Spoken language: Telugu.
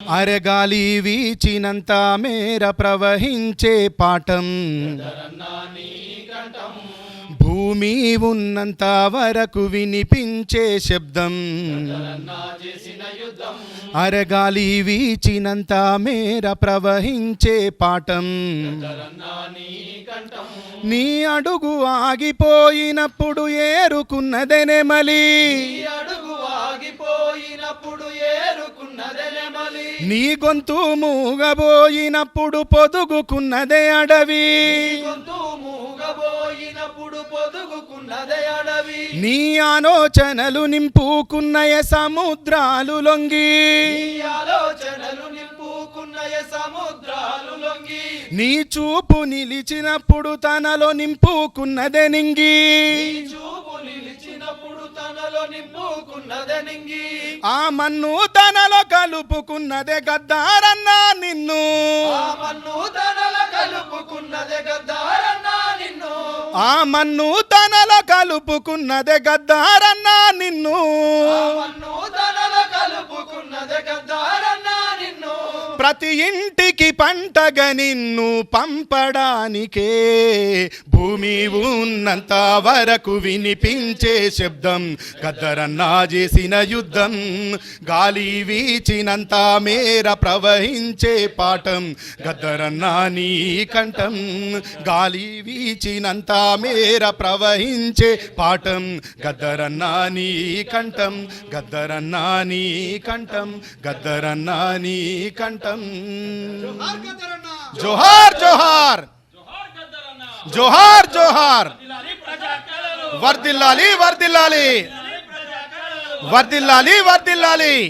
అరగాలి వీచినంత మేర ప్రవహించే పాఠం, భూమి ఉన్నంత వరకు వినిపించే శబ్దం. అరగాలి వీచినంత మేర ప్రవహించే పాఠం, నీ అడుగు ఆగిపోయినప్పుడు ఏరుకున్నదే నెమలి, నీ గొంతు మూగబోయినప్పుడు పొదుగుకున్నదే అడవి, నీ ఆలోచనలు నింపుకున్నయ సముద్రాలు లొంగి, నీ చూపు నిలిచినప్పుడు తనలో నింపుకున్నదే నింగి, ఆ మన్ను తనలో కలుపుకున్నదే గద్దారన్నా నిన్ను, ఆ మన్ను తనలో కలుపుకున్నదే గద్దారన్నా నిన్ను. ప్రతి ఇంటికి పంటగా నిన్ను పంపడానికే భూమి ఉన్నంత వరకు వినిపించే శబ్దం, గద్దరన్నా చేసిన యుద్ధం. గాలి వీచినంత మేర ప్రవహించే పాఠం, గద్దరన్నా నీ కంఠం. గాలి వీచినంత మేర ప్రవహించే పాఠం, గద్దరన్నా నీ కంఠం. గద్దరన్నా నీ కంఠం, గద్దరన్నా నీ కంఠం. జోహార్ జోహార్ జోహార్ జోహార్, వర్ధిల్లాలి వర్ధిల్లాలి వర్ధిల్లాలి వర్ధిల్లాలి.